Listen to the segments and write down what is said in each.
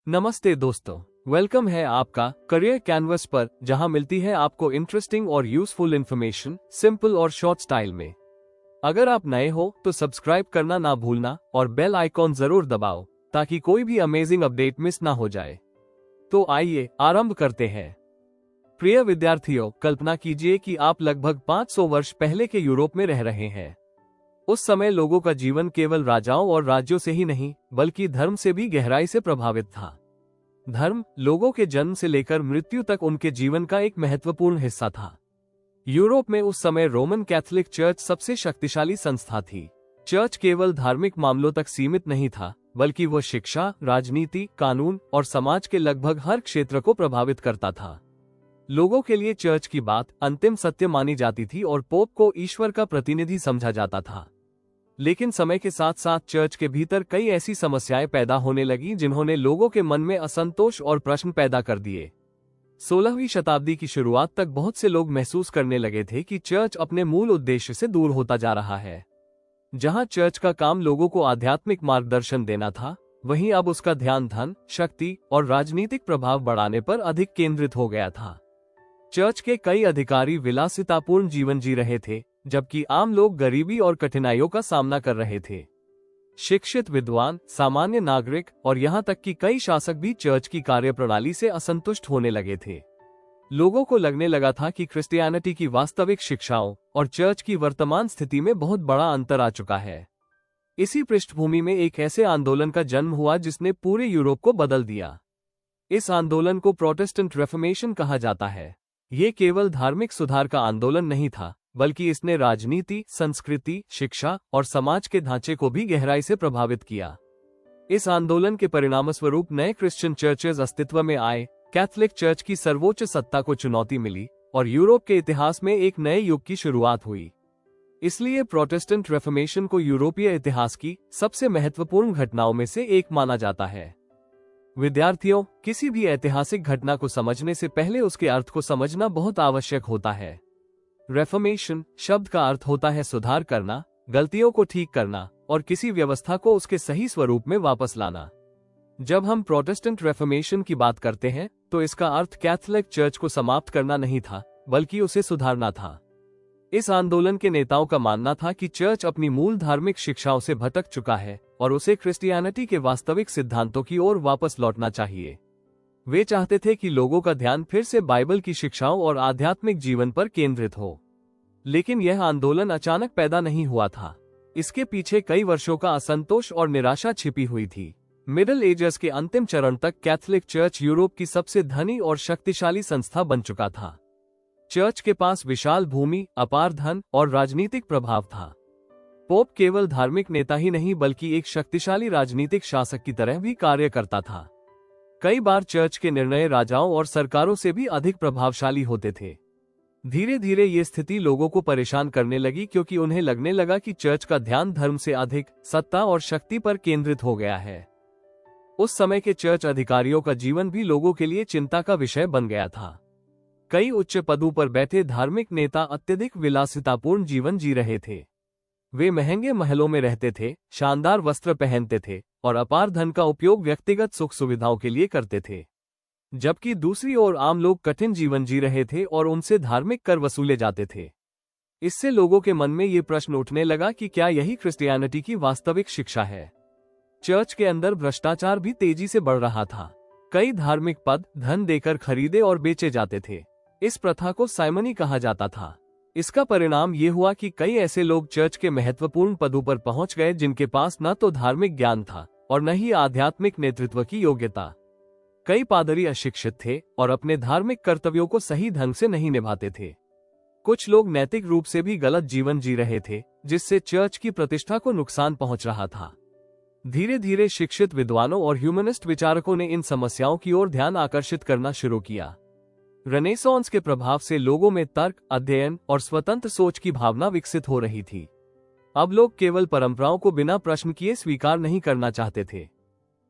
नमस्ते दोस्तों, वेलकम है आपका करियर कैनवस पर, जहां मिलती है आपको इंटरेस्टिंग और यूजफुल इन्फॉर्मेशन सिंपल और शॉर्ट स्टाइल में। अगर आप नए हो तो सब्सक्राइब करना ना भूलना और बेल आइकॉन जरूर दबाओ ताकि कोई भी अमेजिंग अपडेट मिस ना हो जाए। तो आइए आरंभ करते हैं। प्रिय विद्यार्थियों, कल्पना कीजिए कि आप लगभग 500 वर्ष पहले के यूरोप में रह रहे हैं। उस समय लोगों का जीवन केवल राजाओं और राज्यों से ही नहीं बल्कि धर्म से भी गहराई से प्रभावित था। धर्म लोगों के जन्म से लेकर मृत्यु तक उनके जीवन का एक महत्वपूर्ण हिस्सा था। यूरोप में उस समय रोमन कैथोलिक चर्च सबसे शक्तिशाली संस्था थी। चर्च केवल धार्मिक मामलों तक सीमित नहीं था, बल्कि वह शिक्षा, राजनीति, कानून और समाज के लगभग हर क्षेत्र को प्रभावित करता था। लोगों के लिए चर्च की बात अंतिम सत्य मानी जाती थी और पोप को ईश्वर का प्रतिनिधि समझा जाता था। लेकिन समय के साथ साथ चर्च के भीतर कई ऐसी समस्याएं पैदा होने लगी जिन्होंने लोगों के मन में असंतोष और प्रश्न पैदा कर दिए। 16वीं शताब्दी की शुरुआत तक बहुत से लोग महसूस करने लगे थे कि चर्च अपने मूल उद्देश्य से दूर होता जा रहा है। जहां चर्च का काम लोगों को आध्यात्मिक मार्गदर्शन देना था, वहीं अब उसका ध्यान धन, शक्ति और राजनीतिक प्रभाव बढ़ाने पर अधिक केंद्रित हो गया था। चर्च के कई अधिकारी विलासितापूर्ण जीवन जी रहे थे, जबकि आम लोग गरीबी और कठिनाइयों का सामना कर रहे थे। शिक्षित विद्वान, सामान्य नागरिक और यहां तक कि कई शासक भी चर्च की कार्यप्रणाली से असंतुष्ट होने लगे थे। लोगों को लगने लगा था कि क्रिश्चियनिटी की वास्तविक शिक्षाओं और चर्च की वर्तमान स्थिति में बहुत बड़ा अंतर आ चुका है। इसी पृष्ठभूमि में एक ऐसे आंदोलन का जन्म हुआ जिसने पूरे यूरोप को बदल दिया। इस आंदोलन को प्रोटेस्टेंट रेफॉर्मेशन कहा जाता है। ये केवल धार्मिक सुधार का आंदोलन नहीं था, बल्कि इसने राजनीति, संस्कृति, शिक्षा और समाज के ढांचे को भी गहराई से प्रभावित किया। इस आंदोलन के परिणामस्वरूप नए क्रिश्चियन चर्चेज अस्तित्व में आए, कैथोलिक चर्च की सर्वोच्च सत्ता को चुनौती मिली और यूरोप के इतिहास में एक नए युग की शुरुआत हुई। इसलिए प्रोटेस्टेंट रेफॉर्मेशन को यूरोपीय इतिहास की सबसे महत्वपूर्ण घटनाओं में से एक माना जाता है। विद्यार्थियों, किसी भी ऐतिहासिक घटना को समझने से पहले उसके अर्थ को समझना बहुत आवश्यक होता है। रेफॉर्मेशन शब्द का अर्थ होता है सुधार करना, गलतियों को ठीक करना और किसी व्यवस्था को उसके सही स्वरूप में वापस लाना। जब हम प्रोटेस्टेंट रेफॉर्मेशन की बात करते हैं तो इसका अर्थ कैथोलिक चर्च को समाप्त करना नहीं था, बल्कि उसे सुधारना था। इस आंदोलन के नेताओं का मानना था कि चर्च अपनी मूल धार्मिक शिक्षाओं से भटक चुका है और उसे क्रिश्चियनिटी के वास्तविक सिद्धांतों की ओर वापस लौटना चाहिए। वे चाहते थे कि लोगों का ध्यान फिर से बाइबल की शिक्षाओं और आध्यात्मिक जीवन पर केंद्रित हो। लेकिन यह आंदोलन अचानक पैदा नहीं हुआ था। इसके पीछे कई वर्षों का असंतोष और निराशा छिपी हुई थी। मिडिल एजेस के अंतिम चरण तक कैथोलिक चर्च यूरोप की सबसे धनी और शक्तिशाली संस्था बन चुका था। चर्च के पास विशाल भूमि, अपार धन और राजनीतिक प्रभाव था। पोप केवल धार्मिक नेता ही नहीं बल्कि एक शक्तिशाली राजनीतिक शासक की तरह भी कार्य करता था। कई बार चर्च के निर्णय राजाओं और सरकारों से भी अधिक प्रभावशाली होते थे। धीरे धीरे ये स्थिति लोगों को परेशान करने लगी, क्योंकि उन्हें लगने लगा कि चर्च का ध्यान धर्म से अधिक सत्ता और शक्ति पर केंद्रित हो गया है। उस समय के चर्च अधिकारियों का जीवन भी लोगों के लिए चिंता का विषय बन गया था। कई उच्च पदों पर बैठे धार्मिक नेता अत्यधिक विलासितापूर्ण जीवन जी रहे थे। वे महंगे महलों में रहते थे, शानदार वस्त्र पहनते थे और अपार धन का उपयोग व्यक्तिगत सुख सुविधाओं के लिए करते थे। जबकि दूसरी ओर आम लोग कठिन जीवन जी रहे थे और उनसे धार्मिक कर वसूले जाते थे। इससे लोगों के मन में ये प्रश्न उठने लगा कि क्या यही क्रिश्चियनिटी की वास्तविक शिक्षा है। चर्च के अंदर भ्रष्टाचार भी तेजी से बढ़ रहा था। कई धार्मिक पद धन देकर खरीदे और बेचे जाते थे। इस प्रथा को साइमनी कहा जाता था। इसका परिणाम ये हुआ कि कई ऐसे लोग चर्च के महत्वपूर्ण पदों पर पहुंच गए जिनके पास न तो धार्मिक ज्ञान था और न ही आध्यात्मिक नेतृत्व की योग्यता। कई पादरी अशिक्षित थे और अपने धार्मिक कर्तव्यों को सही ढंग से नहीं निभाते थे। कुछ लोग नैतिक रूप से भी गलत जीवन जी रहे थे, जिससे चर्च की प्रतिष्ठा को नुकसान पहुंच रहा था। धीरे धीरे शिक्षित विद्वानों और ह्यूमनिस्ट विचारकों ने इन समस्याओं की ओर ध्यान आकर्षित करना शुरू किया। रेनेसांस के प्रभाव से लोगों में तर्क, अध्ययन और स्वतंत्र सोच की भावना विकसित हो रही थी। अब लोग केवल परंपराओं को बिना प्रश्न किए स्वीकार नहीं करना चाहते थे।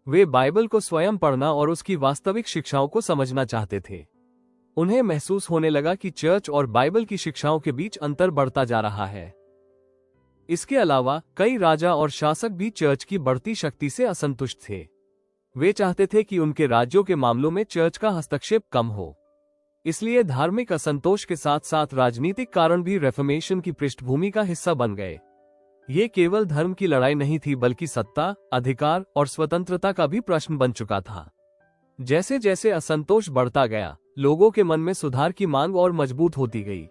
वे बाइबल को स्वयं पढ़ना और उसकी वास्तविक शिक्षाओं को समझना चाहते थे। उन्हें महसूस होने लगा कि चर्च और बाइबल की शिक्षाओं के बीच अंतर बढ़ता जा रहा है। इसके अलावा कई राजा और शासक भी चर्च की बढ़ती शक्ति से असंतुष्ट थे। वे चाहते थे कि उनके राज्यों के मामलों में चर्च का हस्तक्षेप कम हो। इसलिए धार्मिक असंतोष के साथ साथ राजनीतिक कारण भी रेफॉर्मेशन की पृष्ठभूमि का हिस्सा बन गए। ये केवल धर्म की लड़ाई नहीं थी, बल्कि सत्ता, अधिकार और स्वतंत्रता का भी प्रश्न बन चुका था। जैसे जैसे असंतोष बढ़ता गया, लोगों के मन में सुधार की मांग और मजबूत होती गई।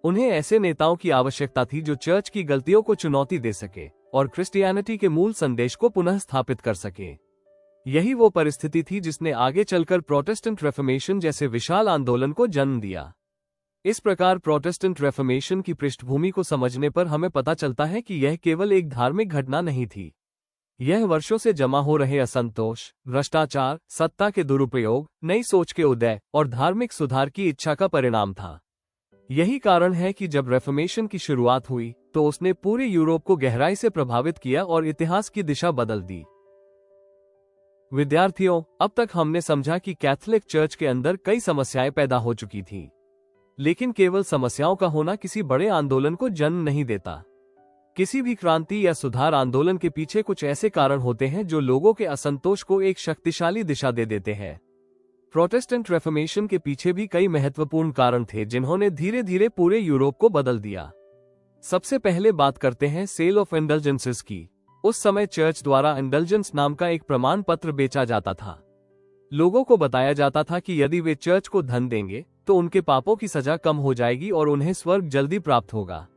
उन्हें ऐसे नेताओं की आवश्यकता थी जो चर्च की गलतियों को चुनौती दे सके और क्रिश्चियनिटी के मूल संदेश को पुनः स्थापित कर सके। यही वो परिस्थिति थी जिसने आगे चलकर प्रोटेस्टेंट रेफॉर्मेशन जैसे विशाल आंदोलन को जन्म दिया। इस प्रकार प्रोटेस्टेंट रेफॉर्मेशन की पृष्ठभूमि को समझने पर हमें पता चलता है कि यह केवल एक धार्मिक घटना नहीं थी। यह वर्षों से जमा हो रहे असंतोष, भ्रष्टाचार, सत्ता के दुरुपयोग, नई सोच के उदय और धार्मिक सुधार की इच्छा का परिणाम था। यही कारण है कि जब रेफॉर्मेशन की शुरुआत हुई तो उसने पूरे यूरोप को गहराई से प्रभावित किया और इतिहास की दिशा बदल दी। विद्यार्थियों, अब तक हमने समझा कि कैथोलिक चर्च के अंदर कई समस्याएं पैदा हो चुकी थीं। लेकिन केवल समस्याओं का होना किसी बड़े आंदोलन को जन्म नहीं देता। किसी भी क्रांति या सुधार आंदोलन के पीछे कुछ ऐसे कारण होते हैं जो लोगों के असंतोष को एक शक्तिशाली दिशा दे देते हैं। प्रोटेस्टेंट रेफॉर्मेशन के पीछे भी कई महत्वपूर्ण कारण थे जिन्होंने धीरे धीरे पूरे यूरोप को बदल दिया। सबसे पहले बात करते हैं सेल ऑफ इंडल्जेंसेस की। उस समय चर्च द्वारा इंडल्जेंस नाम का एक प्रमाण पत्र बेचा जाता था। लोगों को बताया जाता था कि यदि वे चर्च को धन देंगे तो उनके पापों की सजा कम हो जाएगी और उन्हें स्वर्ग जल्दी प्राप्त होगा।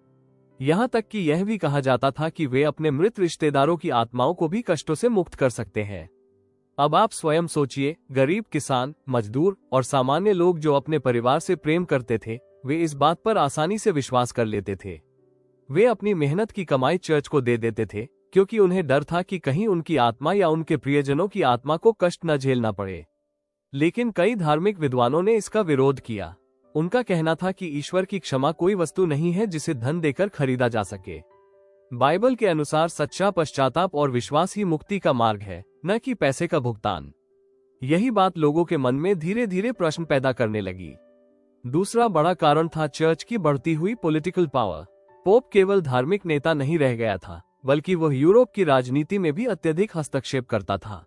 यहाँ तक कि यह भी कहा जाता था कि वे अपने मृत रिश्तेदारों की आत्माओं को भी कष्टों से मुक्त कर सकते हैं। अब आप स्वयं सोचिए, गरीब किसान, मजदूर और सामान्य लोग जो अपने परिवार से प्रेम करते थे, वे इस बात पर आसानी से विश्वास कर लेते थे। वे अपनी मेहनत की कमाई चर्च को दे देते थे क्योंकि उन्हें डर था कि कहीं उनकी आत्मा या उनके प्रियजनों की आत्मा को कष्ट न झेलना पड़े। लेकिन कई धार्मिक विद्वानों ने इसका विरोध किया। उनका कहना था कि ईश्वर की क्षमा कोई वस्तु नहीं है जिसे धन देकर खरीदा जा सके। बाइबल के अनुसार सच्चा पश्चाताप और विश्वास ही मुक्ति का मार्ग है, न कि पैसे का भुगतान। यही बात लोगों के मन में धीरे धीरे प्रश्न पैदा करने लगी। दूसरा बड़ा कारण था चर्च की बढ़ती हुई पॉलिटिकल पावर। पोप केवल धार्मिक नेता नहीं रह गया था, बल्कि वह यूरोप की राजनीति में भी अत्यधिक हस्तक्षेप करता था।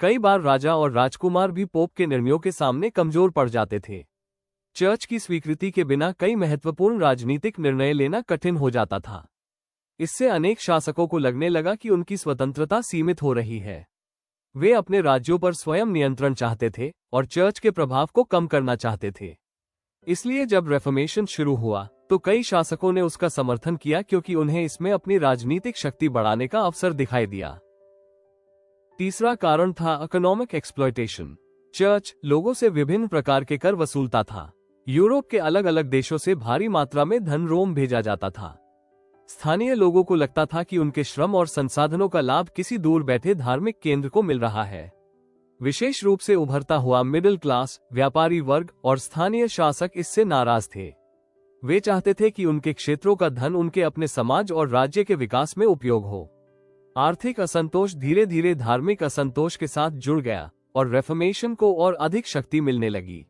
कई बार राजा और राजकुमार भी पोप के निर्णयों के सामने कमजोर पड़ जाते थे। चर्च की स्वीकृति के बिना कई महत्वपूर्ण राजनीतिक निर्णय लेना कठिन हो जाता था। इससे अनेक शासकों को लगने लगा कि उनकी स्वतंत्रता सीमित हो रही है। वे अपने राज्यों पर स्वयं नियंत्रण चाहते थे और चर्च के प्रभाव को कम करना चाहते थे। इसलिए जब रेफॉर्मेशन शुरू हुआ तो कई शासकों ने उसका समर्थन किया क्योंकि उन्हें इसमें अपनी राजनीतिक शक्ति बढ़ाने का अवसर दिखाई दिया। तीसरा कारण था इकोनॉमिक एक्सप्लॉयटेशन। चर्च लोगों से विभिन्न प्रकार के कर वसूलता था। यूरोप के अलग अलग देशों से भारी मात्रा में धन रोम भेजा जाता था। स्थानीय लोगों को लगता था कि उनके श्रम और संसाधनों का लाभ किसी दूर बैठे धार्मिक केंद्र को मिल रहा है। विशेष रूप से उभरता हुआ मिडिल क्लास, व्यापारी वर्ग और स्थानीय शासक इससे नाराज थे। वे चाहते थे कि उनके क्षेत्रों का धन उनके अपने समाज और राज्य के विकास में उपयोग हो। आर्थिक असंतोष धीरे धीरे धार्मिक असंतोष के साथ जुड़ गया और रेफॉर्मेशन को और अधिक शक्ति मिलने लगी।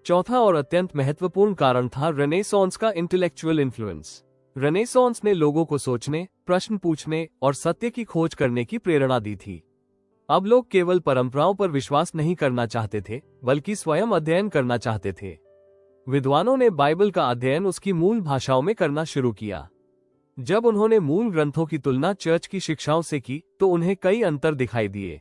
चौथा और अत्यंत महत्वपूर्ण कारण था रेनेसांस का इंटेलेक्चुअल इन्फ्लुएंस। रेनेसांस ने लोगों को सोचने, प्रश्न पूछने और सत्य की खोज करने की प्रेरणा दी थी। अब लोग केवल परंपराओं पर विश्वास नहीं करना चाहते थे, बल्कि स्वयं अध्ययन करना चाहते थे। विद्वानों ने बाइबल का अध्ययन उसकी मूल भाषाओं में करना शुरू किया। जब उन्होंने मूल ग्रंथों की तुलना चर्च की शिक्षाओं से की तो उन्हें कई अंतर दिखाई दिए।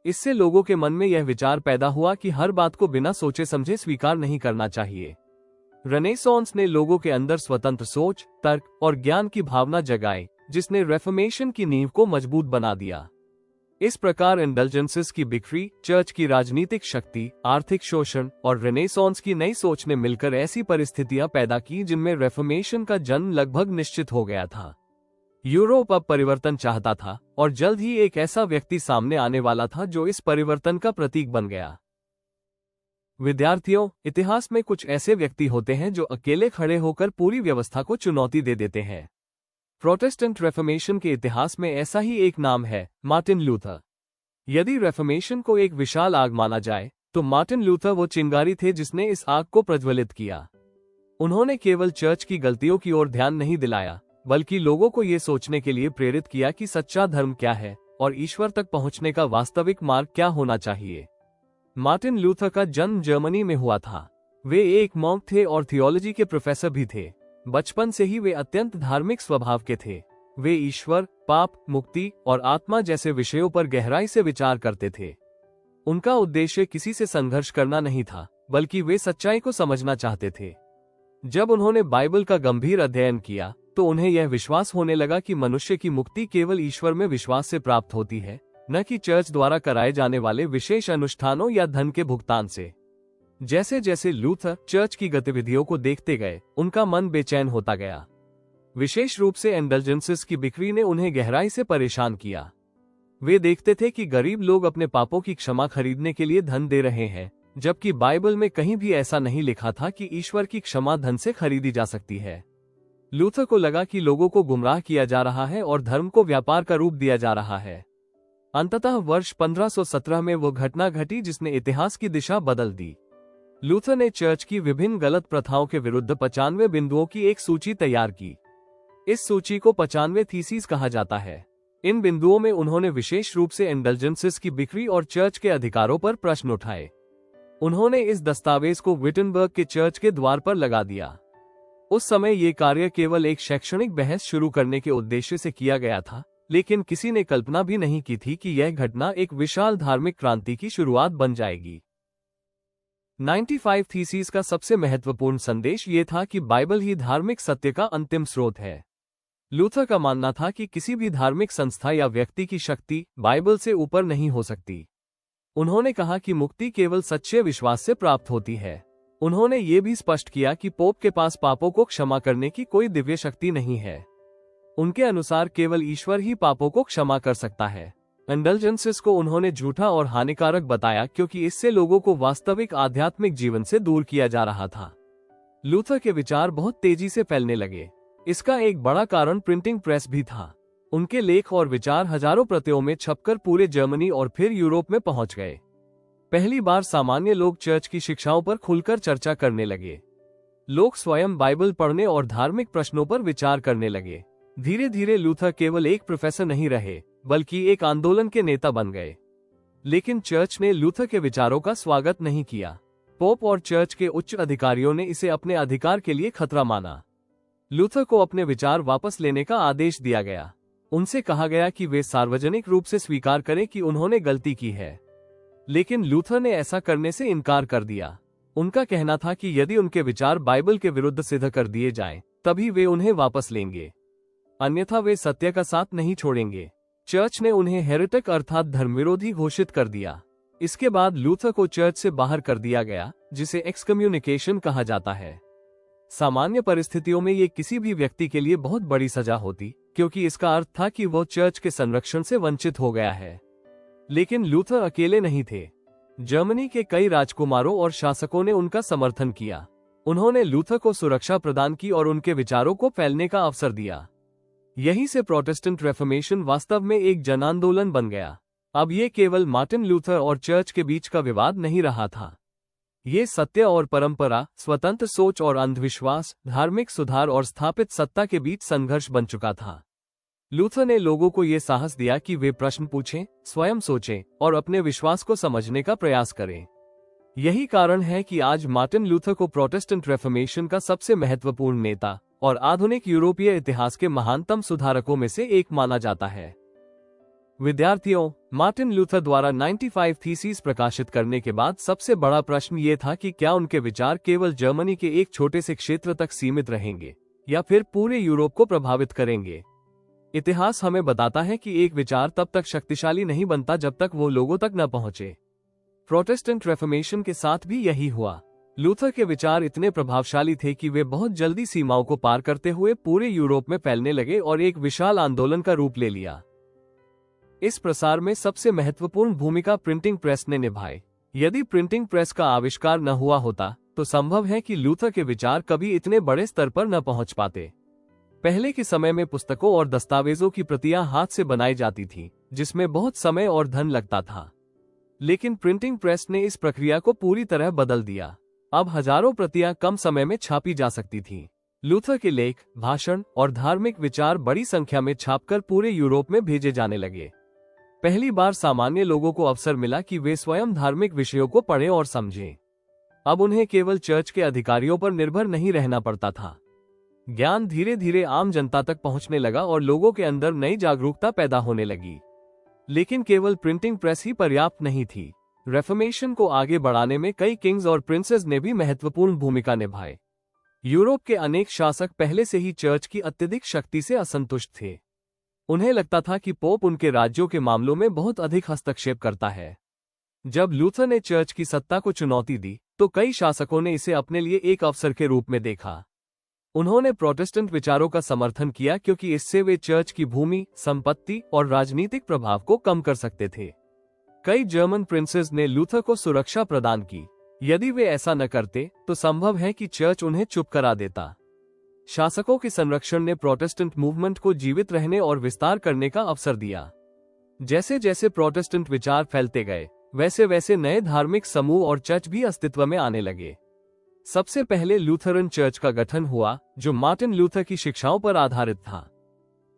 इससे लोगों के मन में यह विचार पैदा हुआ कि हर बात को बिना सोचे समझे स्वीकार नहीं करना चाहिए। रेनेसांस ने लोगों के अंदर स्वतंत्र सोच, तर्क और ज्ञान की भावना जगाई, जिसने रेफॉर्मेशन की नींव को मजबूत बना दिया। इस प्रकार इंडल्जेंसेस की बिक्री, चर्च की राजनीतिक शक्ति, आर्थिक शोषण और रेनेसांस की नई सोच ने मिलकर ऐसी परिस्थितियां पैदा की जिनमें रेफॉर्मेशन का जन्म लगभग निश्चित हो गया था। यूरोप अब परिवर्तन चाहता था और जल्द ही एक ऐसा व्यक्ति सामने आने वाला था जो इस परिवर्तन का प्रतीक बन गया। विद्यार्थियों, इतिहास में कुछ ऐसे व्यक्ति होते हैं जो अकेले खड़े होकर पूरी व्यवस्था को चुनौती दे देते हैं। प्रोटेस्टेंट रेफॉर्मेशन के इतिहास में ऐसा ही एक नाम है, मार्टिन लूथर। यदि रेफॉर्मेशन को एक विशाल आग माना जाए तो मार्टिन लूथर वो चिंगारी थे जिसने इस आग को प्रज्वलित किया। उन्होंने केवल चर्च की गलतियों की ओर ध्यान नहीं दिलाया, बल्कि लोगों को ये सोचने के लिए प्रेरित किया कि सच्चा धर्म क्या है और ईश्वर तक पहुंचने का वास्तविक मार्ग क्या होना चाहिए। मार्टिन लूथर का जन्म जर्मनी में हुआ था। वे एक मॉन्क थे और थियोलॉजी के प्रोफेसर भी थे। बचपन से ही वे अत्यंत धार्मिक स्वभाव के थे। वे ईश्वर, पाप, मुक्ति और आत्मा जैसे विषयों पर गहराई से विचार करते थे। उनका उद्देश्य किसी से संघर्ष करना नहीं था, बल्कि वे सच्चाई को समझना चाहते थे। जब उन्होंने बाइबल का गंभीर अध्ययन किया तो उन्हें यह विश्वास होने लगा कि मनुष्य की मुक्ति केवल ईश्वर में विश्वास से प्राप्त होती है, न कि चर्च द्वारा कराए जाने वाले विशेष अनुष्ठानों या धन के भुगतान से। जैसे जैसे लूथर चर्च की गतिविधियों को देखते गए, उनका मन बेचैन होता गया। विशेष रूप से इंडल्जेंसेस की बिक्री ने उन्हें गहराई से परेशान किया। वे देखते थे कि गरीब लोग अपने पापों की क्षमा खरीदने के लिए धन दे रहे हैं, जबकि बाइबल में कहीं भी ऐसा नहीं लिखा था कि ईश्वर की क्षमा धन से खरीदी जा सकती है। लूथर को लगा कि लोगों को गुमराह किया जा रहा है और धर्म को व्यापार का रूप दिया जा रहा है। अंततः वर्ष 1517 में वो घटना घटी जिसने इतिहास की दिशा बदल दी। लूथर ने चर्च की विभिन्न गलत प्रथाओं के विरुद्ध 95 बिंदुओं की एक सूची तैयार की। इस सूची को 95 थीसिस कहा जाता है। इन बिंदुओं में उन्होंने विशेष रूप से इंडल्जेंसेस की बिक्री और चर्च के अधिकारों पर प्रश्न उठाए। उन्होंने इस दस्तावेज को विटनबर्ग के चर्च के द्वार पर लगा दिया। उस समय ये कार्य केवल एक शैक्षणिक बहस शुरू करने के उद्देश्य से किया गया था, लेकिन किसी ने कल्पना भी नहीं की थी कि यह घटना एक विशाल धार्मिक क्रांति की शुरुआत बन जाएगी। 95 थीसिस का सबसे महत्वपूर्ण संदेश ये था कि बाइबल ही धार्मिक सत्य का अंतिम स्रोत है। लूथर का मानना था कि किसी भी धार्मिक संस्था या व्यक्ति की शक्ति बाइबल से ऊपर नहीं हो सकती। उन्होंने कहा कि मुक्ति केवल सच्चे विश्वास से प्राप्त होती है। उन्होंने ये भी स्पष्ट किया कि पोप के पास पापों को क्षमा करने की कोई दिव्य शक्ति नहीं है। उनके अनुसार केवल ईश्वर ही पापों को क्षमा कर सकता है। इंडल्जेंसेस को उन्होंने झूठा और हानिकारक बताया क्योंकि इससे लोगों को वास्तविक आध्यात्मिक जीवन से दूर किया जा रहा था। लूथर के विचार बहुत तेजी से फैलने लगे। इसका एक बड़ा कारण प्रिंटिंग प्रेस भी था। उनके लेख और विचार हजारों प्रतियों में छपकर पूरे जर्मनी और फिर यूरोप में पहुंच गए। पहली बार सामान्य लोग चर्च की शिक्षाओं पर खुलकर चर्चा करने लगे। लोग स्वयं बाइबल पढ़ने और धार्मिक प्रश्नों पर विचार करने लगे। धीरे धीरे लूथर केवल एक प्रोफेसर नहीं रहे, बल्कि एक आंदोलन के नेता बन गए। लेकिन चर्च ने लूथर के विचारों का स्वागत नहीं किया। पोप और चर्च के उच्च अधिकारियों ने इसे अपने अधिकार के लिए खतरा माना। लूथर को अपने विचार वापस लेने का आदेश दिया गया। उनसे कहा गया कि वे सार्वजनिक रूप से स्वीकार करें कि उन्होंने गलती की है। लेकिन लूथर ने ऐसा करने से इनकार कर दिया। उनका कहना था कि यदि उनके विचार बाइबल के विरुद्ध सिद्ध कर दिए जाएं, तभी वे उन्हें वापस लेंगे, अन्यथा वे सत्य का साथ नहीं छोड़ेंगे। चर्च ने उन्हें हेरेटिक अर्थात धर्मविरोधी घोषित कर दिया। इसके बाद लूथर को चर्च से बाहर कर दिया गया, जिसे एक्सकम्युनिकेशन कहा जाता है। सामान्य परिस्थितियों में ये किसी भी व्यक्ति के लिए बहुत बड़ी सजा होती, क्योंकि इसका अर्थ था कि वो चर्च के संरक्षण से वंचित हो गया है। लेकिन लूथर अकेले नहीं थे। जर्मनी के कई राजकुमारों और शासकों ने उनका समर्थन किया। उन्होंने लूथर को सुरक्षा प्रदान की और उनके विचारों को फैलने का अवसर दिया। यहीं से प्रोटेस्टेंट रेफॉर्मेशन वास्तव में एक जन आंदोलन बन गया। अब ये केवल मार्टिन लूथर और चर्च के बीच का विवाद नहीं रहा था। ये सत्य और परंपरा, स्वतंत्र सोच और अंधविश्वास, धार्मिक सुधार और स्थापित सत्ता के बीच संघर्ष बन चुका था। लूथर ने लोगों को ये साहस दिया कि वे प्रश्न पूछें, स्वयं सोचें और अपने विश्वास को समझने का प्रयास करें। यही कारण है कि आज मार्टिन लूथर को प्रोटेस्टेंट रेफॉर्मेशन का सबसे महत्वपूर्ण नेता और आधुनिक यूरोपीय इतिहास के महानतम सुधारकों में से एक माना जाता है। विद्यार्थियों, मार्टिन लूथर द्वारा 95 थीसिस प्रकाशित करने के बाद सबसे बड़ा प्रश्न ये था कि क्या उनके विचार केवल जर्मनी के एक छोटे से क्षेत्र तक सीमित रहेंगे या फिर पूरे यूरोप को प्रभावित करेंगे। इतिहास हमें बताता है कि एक विचार तब तक शक्तिशाली नहीं बनता जब तक वो लोगों तक न पहुंचे। प्रोटेस्टेंट रेफॉर्मेशन के साथ भी यही हुआ। लूथर के विचार इतने प्रभावशाली थे कि वे बहुत जल्दी सीमाओं को पार करते हुए पूरे यूरोप में फैलने लगे और एक विशाल आंदोलन का रूप ले लिया। इस प्रसार में सबसे महत्वपूर्ण भूमिका प्रिंटिंग प्रेस ने निभाई। यदि प्रिंटिंग प्रेस का आविष्कार न हुआ होता तो संभव है कि लूथर के विचार कभी इतने बड़े स्तर पर न पहुंच पाते। पहले के समय में पुस्तकों और दस्तावेजों की प्रतियां हाथ से बनाई जाती थीं, जिसमें बहुत समय और धन लगता था। लेकिन प्रिंटिंग प्रेस ने इस प्रक्रिया को पूरी तरह बदल दिया। अब हजारों प्रतियां कम समय में छापी जा सकती थीं। लूथर के लेख, भाषण और धार्मिक विचार बड़ी संख्या में छापकर पूरे यूरोप में भेजे जाने लगे। पहली बार सामान्य लोगों को अवसर मिला कि वे स्वयं धार्मिक विषयों को पढ़ें और समझें। अब उन्हें केवल चर्च के अधिकारियों पर निर्भर नहीं रहना पड़ता था। ज्ञान धीरे धीरे आम जनता तक पहुंचने लगा और लोगों के अंदर नई जागरूकता पैदा होने लगी। लेकिन केवल प्रिंटिंग प्रेस ही पर्याप्त नहीं थी। रेफॉर्मेशन को आगे बढ़ाने में कई किंग्स और प्रिंसेस ने भी महत्वपूर्ण भूमिका निभाई। यूरोप के अनेक शासक पहले से ही चर्च की अत्यधिक शक्ति से असंतुष्ट थे। उन्हें लगता था कि पोप उनके राज्यों के मामलों में बहुत अधिक हस्तक्षेप करता है। जब लूथर ने चर्च की सत्ता को चुनौती दी, तो कई शासकों ने इसे अपने लिए एक अवसर के रूप में देखा। उन्होंने प्रोटेस्टेंट विचारों का समर्थन किया क्योंकि इससे वे चर्च की भूमि, संपत्ति और राजनीतिक प्रभाव को कम कर सकते थे। कई जर्मन प्रिंसेस ने लूथर को सुरक्षा प्रदान की। यदि वे ऐसा न करते तो संभव है कि चर्च उन्हें चुप करा देता। शासकों के संरक्षण ने प्रोटेस्टेंट मूवमेंट को जीवित रहने और विस्तार करने का अवसर दिया। जैसे जैसे प्रोटेस्टेंट विचार फैलते गए, वैसे वैसे नए धार्मिक समूह और चर्च भी अस्तित्व में आने लगे। सबसे पहले लूथरन चर्च का गठन हुआ, जो मार्टिन लूथर की शिक्षाओं पर आधारित था।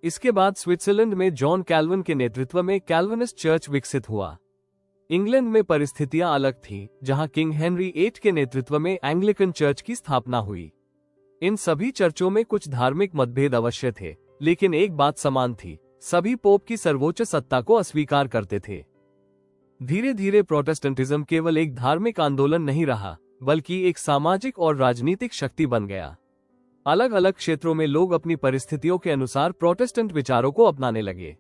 इसके बाद स्विट्जरलैंड में जॉन कैल्विन के नेतृत्व में कैल्विनिस्ट चर्च विकसित हुआ। इंग्लैंड में परिस्थितियां अलग थीं, जहां किंग हेनरी VIII के नेतृत्व में एंग्लिकन चर्च की स्थापना हुई। इन सभी चर्चों में कुछ धार्मिक मतभेद अवश्य थे, लेकिन एक बात समान थी, सभी पोप की सर्वोच्च सत्ता को अस्वीकार करते थे। धीरे धीरे प्रोटेस्टेंटिज्म केवल एक धार्मिक आंदोलन नहीं रहा, बल्कि एक सामाजिक और राजनीतिक शक्ति बन गया। अलग अलग क्षेत्रों में लोग अपनी परिस्थितियों के अनुसार प्रोटेस्टेंट विचारों को अपनाने लगे।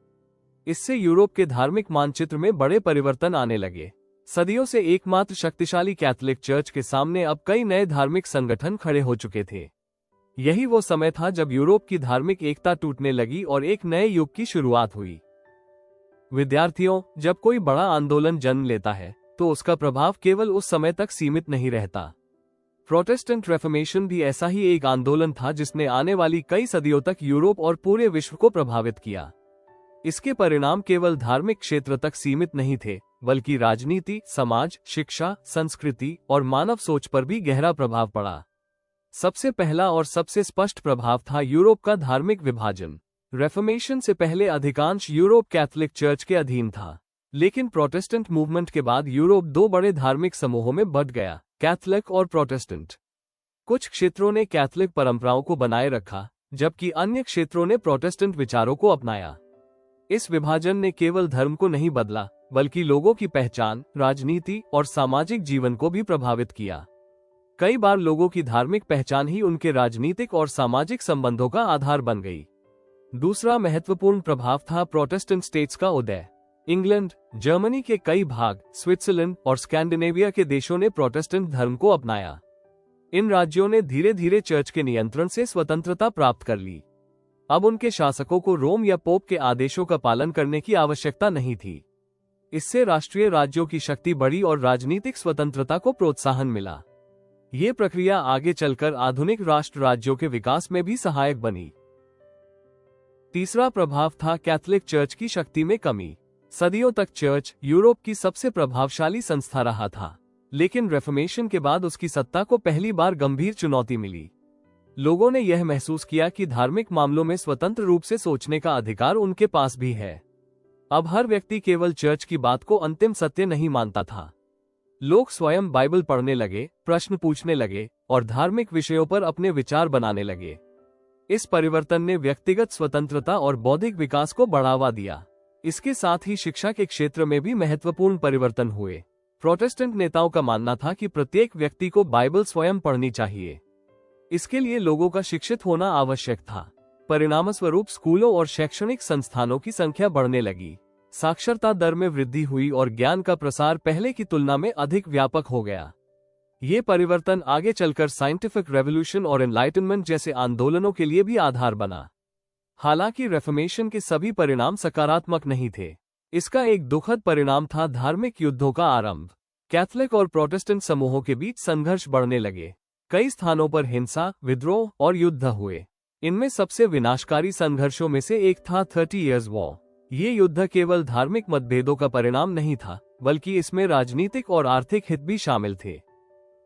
इससे यूरोप के धार्मिक मानचित्र में बड़े परिवर्तन आने लगे। सदियों से एकमात्र शक्तिशाली कैथोलिक चर्च के सामने अब कई नए धार्मिक संगठन खड़े हो चुके थे। यही वो समय था जब यूरोप की धार्मिक एकता टूटने लगी और एक नए युग की शुरुआत हुई। विद्यार्थियों, जब कोई बड़ा आंदोलन जन्म लेता है, तो उसका प्रभाव केवल उस समय तक सीमित नहीं रहता। प्रोटेस्टेंट रेफॉर्मेशन भी ऐसा ही एक आंदोलन था जिसने आने वाली कई सदियों तक यूरोप और पूरे विश्व को प्रभावित किया। इसके परिणाम केवल धार्मिक क्षेत्र तक सीमित नहीं थे, बल्कि राजनीति, समाज, शिक्षा, संस्कृति और मानव सोच पर भी गहरा प्रभाव पड़ा। सबसे पहला और सबसे स्पष्ट प्रभाव था यूरोप का धार्मिक विभाजन। रेफॉर्मेशन से पहले अधिकांश यूरोप कैथोलिक चर्च के अधीन था, लेकिन प्रोटेस्टेंट मूवमेंट के बाद यूरोप दो बड़े धार्मिक समूहों में बंट गया, कैथोलिक और प्रोटेस्टेंट। कुछ क्षेत्रों ने कैथोलिक परंपराओं को बनाए रखा, जबकि अन्य क्षेत्रों ने प्रोटेस्टेंट विचारों को अपनाया। इस विभाजन ने केवल धर्म को नहीं बदला, बल्कि लोगों की पहचान, राजनीति और सामाजिक जीवन को भी प्रभावित किया। कई बार लोगों की धार्मिक पहचान ही उनके राजनीतिक और सामाजिक संबंधों का आधार बन गई। दूसरा महत्वपूर्ण प्रभाव था प्रोटेस्टेंट स्टेट्स का उदय। इंग्लैंड, जर्मनी के कई भाग, स्विट्जरलैंड और स्कैंडिनेविया के देशों ने प्रोटेस्टेंट धर्म को अपनाया। इन राज्यों ने धीरे धीरे चर्च के नियंत्रण से स्वतंत्रता प्राप्त कर ली। अब उनके शासकों को रोम या पोप के आदेशों का पालन करने की आवश्यकता नहीं थी। इससे राष्ट्रीय राज्यों की शक्ति बढ़ी और राजनीतिक स्वतंत्रता को प्रोत्साहन मिला। ये प्रक्रिया आगे चलकर आधुनिक राष्ट्र राज्यों के विकास में भी सहायक बनी। तीसरा प्रभाव था कैथोलिक चर्च की शक्ति में कमी। सदियों तक चर्च यूरोप की सबसे प्रभावशाली संस्था रहा था, लेकिन रेफॉर्मेशन के बाद उसकी सत्ता को पहली बार गंभीर चुनौती मिली। लोगों ने यह महसूस किया कि धार्मिक मामलों में स्वतंत्र रूप से सोचने का अधिकार उनके पास भी है। अब हर व्यक्ति केवल चर्च की बात को अंतिम सत्य नहीं मानता था। लोग स्वयं बाइबल पढ़ने लगे, प्रश्न पूछने लगे और धार्मिक विषयों पर अपने विचार बनाने लगे। इस परिवर्तन ने व्यक्तिगत स्वतंत्रता और बौद्धिक विकास को बढ़ावा दिया। इसके साथ ही शिक्षा के क्षेत्र में भी महत्वपूर्ण परिवर्तन हुए। प्रोटेस्टेंट नेताओं का मानना था कि प्रत्येक व्यक्ति को बाइबल स्वयं पढ़नी चाहिए। इसके लिए लोगों का शिक्षित होना आवश्यक था। परिणामस्वरूप स्कूलों और शैक्षणिक संस्थानों की संख्या बढ़ने लगी। साक्षरता दर में वृद्धि हुई और ज्ञान का प्रसार पहले की तुलना में अधिक व्यापक हो गया। ये परिवर्तन आगे चलकर साइंटिफिक रेवोल्यूशन और एनलाइटनमेंट जैसे आंदोलनों के लिए भी आधार बना। हालांकि रेफॉर्मेशन के सभी परिणाम सकारात्मक नहीं थे। इसका एक दुखद परिणाम था धार्मिक युद्धों का आरंभ। कैथोलिक और प्रोटेस्टेंट समूहों के बीच संघर्ष बढ़ने लगे। कई स्थानों पर हिंसा, विद्रोह और युद्ध हुए। इनमें सबसे विनाशकारी संघर्षों में से एक था 30 Years' वॉर। ये युद्ध केवल धार्मिक मतभेदों का परिणाम नहीं था, बल्कि इसमें राजनीतिक और आर्थिक हित भी शामिल थे।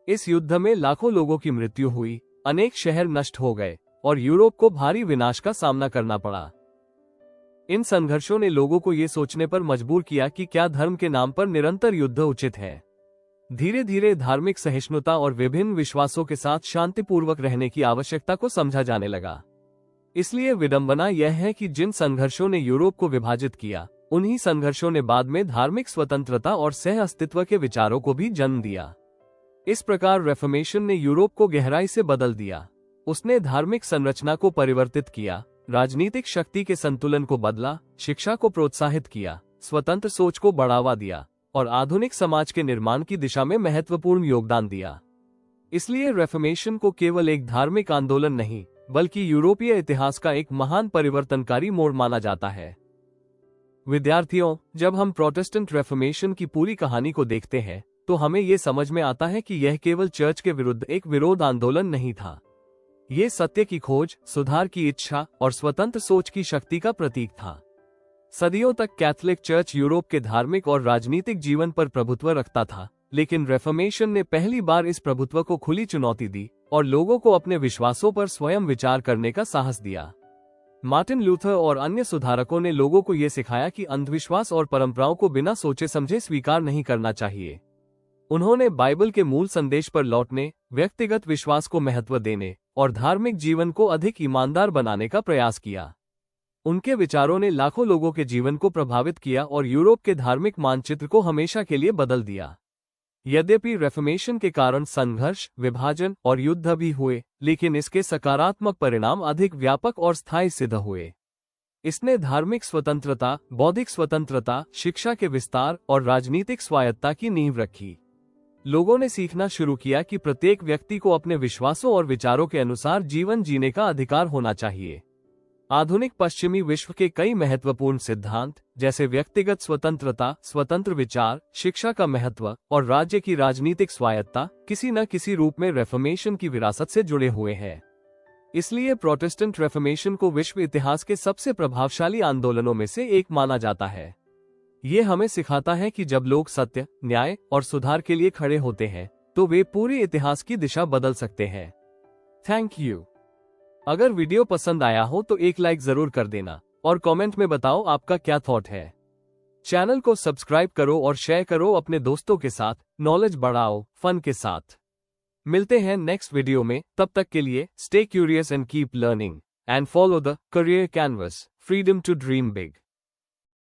इस युद्ध में लाखों लोगों की मृत्यु हुई, अनेक शहर नष्ट हो गए और यूरोप को भारी विनाश का सामना करना पड़ा। इन संघर्षों ने लोगों को ये सोचने पर मजबूर किया कि क्या धर्म के नाम पर निरंतर युद्ध उचित है। धीरे धीरे धार्मिक सहिष्णुता और विभिन्न विश्वासों के साथ शांतिपूर्वक रहने की आवश्यकता को समझा जाने लगा। इसलिए विडंबना यह है कि जिन संघर्षों ने यूरोप को विभाजित किया, उन्हीं संघर्षों ने बाद में धार्मिक स्वतंत्रता और सह अस्तित्व के विचारों को भी जन्म दिया। इस प्रकार रेफॉर्मेशन ने यूरोप को गहराई से बदल दिया। उसने धार्मिक संरचना को परिवर्तित किया, राजनीतिक शक्ति के संतुलन को बदला, शिक्षा को प्रोत्साहित किया, स्वतंत्र सोच को बढ़ावा दिया और आधुनिक समाज के निर्माण की दिशा में महत्वपूर्ण योगदान दिया। इसलिए रेफॉर्मेशन को केवल एक धार्मिक आंदोलन नहीं, बल्कि यूरोपीय इतिहास का एक महान परिवर्तनकारी मोड़ माना जाता है। विद्यार्थियों, जब हम प्रोटेस्टेंट रेफॉर्मेशन की पूरी कहानी को देखते हैं, तो हमें ये समझ में आता है कि यह केवल चर्च के विरुद्ध एक विरोध आंदोलन नहीं था। ये सत्य की खोज, सुधार की इच्छा और स्वतंत्र सोच की शक्ति का प्रतीक था। सदियों तक कैथोलिक चर्च यूरोप के धार्मिक और राजनीतिक जीवन पर प्रभुत्व रखता था, लेकिन रेफॉर्मेशन ने पहली बार इस प्रभुत्व को खुली चुनौती दी और लोगों को अपने विश्वासों पर स्वयं विचार करने का साहस दिया। मार्टिन लूथर और अन्य सुधारकों ने लोगों को यह सिखाया कि अंधविश्वास और परंपराओं को बिना सोचे समझे स्वीकार नहीं करना चाहिए। उन्होंने बाइबल के मूल संदेश पर लौटने, व्यक्तिगत विश्वास को महत्व देने और धार्मिक जीवन को अधिक ईमानदार बनाने का प्रयास किया। उनके विचारों ने लाखों लोगों के जीवन को प्रभावित किया और यूरोप के धार्मिक मानचित्र को हमेशा के लिए बदल दिया। यद्यपि रेफॉर्मेशन के कारण संघर्ष, विभाजन और युद्ध भी हुए, लेकिन इसके सकारात्मक परिणाम अधिक व्यापक और स्थायी सिद्ध हुए। इसने धार्मिक स्वतंत्रता, बौद्धिक स्वतंत्रता, शिक्षा के विस्तार और राजनीतिक स्वायत्तता की नींव रखी। लोगों ने सीखना शुरू किया कि प्रत्येक व्यक्ति को अपने विश्वासों और विचारों के अनुसार जीवन जीने का अधिकार होना चाहिए। आधुनिक पश्चिमी विश्व के कई महत्वपूर्ण सिद्धांत, जैसे व्यक्तिगत स्वतंत्रता, स्वतंत्र विचार, शिक्षा का महत्व और राज्य की राजनीतिक स्वायत्तता, किसी न किसी रूप में रेफॉर्मेशन की विरासत से जुड़े हुए हैं। इसलिए प्रोटेस्टेंट रेफॉर्मेशन को विश्व इतिहास के सबसे प्रभावशाली आंदोलनों में से एक माना जाता है। ये हमें सिखाता है कि जब लोग सत्य, न्याय और सुधार के लिए खड़े होते हैं, तो वे पूरे इतिहास की दिशा बदल सकते हैं। Thank you. अगर वीडियो पसंद आया हो तो एक लाइक जरूर कर देना और कमेंट में बताओ आपका क्या थॉट है। चैनल को सब्सक्राइब करो और शेयर करो अपने दोस्तों के साथ। नॉलेज बढ़ाओ फन के साथ। मिलते हैं नेक्स्ट वीडियो में, तब तक के लिए stay curious and keep learning and follow the Career Canvas, freedom to dream big.